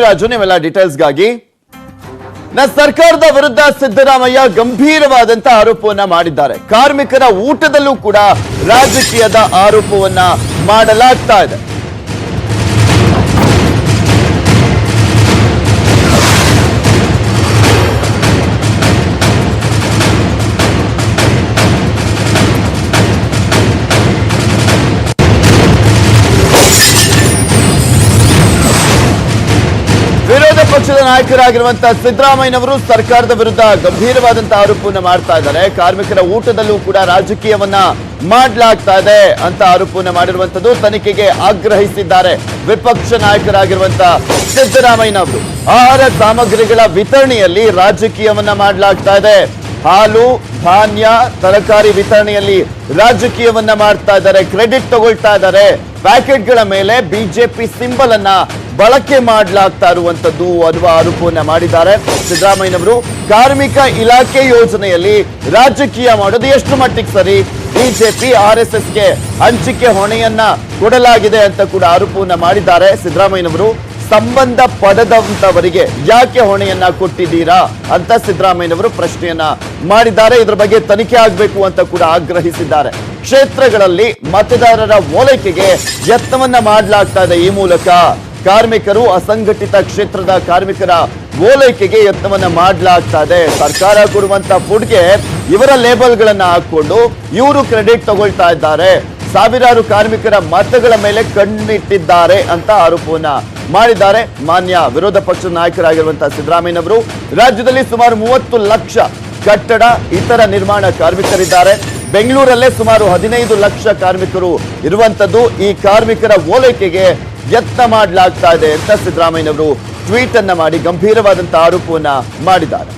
ರಾಜು ನೀವೆಲ್ಲ ಡೀಟೇಲ್ಸ್ಗಾಗಿ ಸರ್ಕಾರದ ವಿರುದ್ಧ ಸಿದ್ದರಾಮಯ್ಯ ಗಂಭೀರವಾದಂತಹ ಆರೋಪವನ್ನ ಮಾಡಿದ್ದಾರೆ. ಕಾರ್ಮಿಕರ ಊಟದಲ್ಲೂ ಕೂಡ ರಾಜಕೀಯದ ಆರೋಪವನ್ನ ಮಾಡಲಾಗ್ತಾ ಇದೆ. ವಿರೋಧ ಪಕ್ಷದ ನಾಯಕರಾಗಿರುವಂತಹ ಸಿದ್ದರಾಮಯ್ಯನವರು ಸರ್ಕಾರದ ವಿರುದ್ಧ ಗಂಭೀರವಾದಂತಹ ಆರೋಪವನ್ನು ಮಾಡ್ತಾ ಇದ್ದಾರೆ. ಕಾರ್ಮಿಕರ ಊಟದಲ್ಲೂ ಕೂಡ ರಾಜಕೀಯವನ್ನ ಮಾಡಲಾಗ್ತಾ ಇದೆ ಅಂತ ಆರೋಪವನ್ನು ಮಾಡಿರುವಂತದ್ದು ತನಿಖೆಗೆ ಆಗ್ರಹಿಸಿದ್ದಾರೆ ವಿಪಕ್ಷ ನಾಯಕರಾಗಿರುವಂತಹ ಸಿದ್ದರಾಮಯ್ಯನವರು. ಆಹಾರ ಸಾಮಗ್ರಿಗಳ ವಿತರಣೆಯಲ್ಲಿ ರಾಜಕೀಯವನ್ನ ಮಾಡಲಾಗ್ತಾ ಇದೆ. ಹಾಲು, ಧಾನ್ಯ, ತರಕಾರಿ ವಿತರಣೆಯಲ್ಲಿ ರಾಜಕೀಯವನ್ನ ಮಾಡ್ತಾ ಇದ್ದಾರೆ. ಕ್ರೆಡಿಟ್ ತಗೊಳ್ತಾ ಇದ್ದಾರೆ. ಪ್ಯಾಕೆಟ್ಗಳ ಮೇಲೆ ಬಿಜೆಪಿ ಸಿಂಬಲ್ ಅನ್ನ ಬಳಕೆ ಮಾಡಲಾಗ್ತಾ ಇರುವಂತದ್ದು ಅನ್ನುವ ಆರೋಪವನ್ನ ಮಾಡಿದ್ದಾರೆ ಸಿದ್ದರಾಮಯ್ಯನವರು. ಕಾರ್ಮಿಕ ಇಲಾಖೆ ಯೋಜನೆಯಲ್ಲಿ ರಾಜಕೀಯ ಮಾಡೋದು ಎಷ್ಟು ಮಟ್ಟಿಗೆ ಸರಿ? ಬಿಜೆಪಿ ಆರ್ಎಸ್ಎಸ್ಗೆ ಹಂಚಿಕೆ ಹೊಣೆಯನ್ನ ಕೊಡಲಾಗಿದೆ ಅಂತ ಕೂಡ ಆರೋಪವನ್ನ ಮಾಡಿದ್ದಾರೆ ಸಿದ್ದರಾಮಯ್ಯನವರು. ಸಂಬಂಧ ಪಡೆದಂತವರಿಗೆ ಯಾಕೆ ಹೊಣೆಯನ್ನ ಕೊಟ್ಟಿದ್ದೀರಾ ಅಂತ ಸಿದ್ದರಾಮಯ್ಯನವರು ಪ್ರಶ್ನೆಯನ್ನ ಮಾಡಿದ್ದಾರೆ. ಇದರ ಬಗ್ಗೆ ತನಿಖೆ ಆಗಬೇಕು ಅಂತ ಕೂಡ ಆಗ್ರಹಿಸಿದ್ದಾರೆ. ಕ್ಷೇತ್ರಗಳಲ್ಲಿ ಮತದಾರರ ಓಲೈಕೆಗೆ ಯತ್ನವನ್ನ ಮಾಡಲಾಗ್ತಾ ಇದೆ. ಈ ಮೂಲಕ ಕಾರ್ಮಿಕರು, ಅಸಂಘಟಿತ ಕ್ಷೇತ್ರದ ಕಾರ್ಮಿಕರ ಓಲೈಕೆಗೆ ಯತ್ನವನ್ನ ಮಾಡಲಾಗ್ತಾ ಇದೆ. ಸರ್ಕಾರ ಕೊಡುವಂತ ಫುಡ್ಗೆ ಇವರ ಲೇಬಲ್ಗಳನ್ನ ಹಾಕೊಂಡು ಇವರು ಕ್ರೆಡಿಟ್ ತಗೊಳ್ತಾ ಇದ್ದಾರೆ. ಸಾವಿರಾರು ಕಾರ್ಮಿಕರ ಮತಗಳ ಮೇಲೆ ಕಣ್ಣಿಟ್ಟಿದ್ದಾರೆ ಅಂತ ಆರೋಪವನ್ನ ಮಾಡಿದ್ದಾರೆ ಮಾನ್ಯ ವಿರೋಧ ಪಕ್ಷದ ನಾಯಕರಾಗಿರುವಂತಹ ಸಿದ್ದರಾಮಯ್ಯನವರು. ರಾಜ್ಯದಲ್ಲಿ ಸುಮಾರು 30 ಲಕ್ಷ ಕಟ್ಟಡ, ಇತರ ನಿರ್ಮಾಣ ಕಾರ್ಮಿಕರಿದ್ದಾರೆ. ಬೆಂಗಳೂರಲ್ಲೇ ಸುಮಾರು 15 ಲಕ್ಷ ಕಾರ್ಮಿಕರು ಇರುವಂತದ್ದು. ಈ ಕಾರ್ಮಿಕರ ಓಲೈಕೆಗೆ ಯತ್ನ ಮಾಡಲಾಗ್ತಾ ಇದೆ ಅಂತ ಸಿದ್ದರಾಮಯ್ಯನವರು ಟ್ವೀಟ್ ಅನ್ನ ಮಾಡಿ ಗಂಭೀರವಾದಂತಹ ಆರೋಪವನ್ನ ಮಾಡಿದ್ದಾರೆ.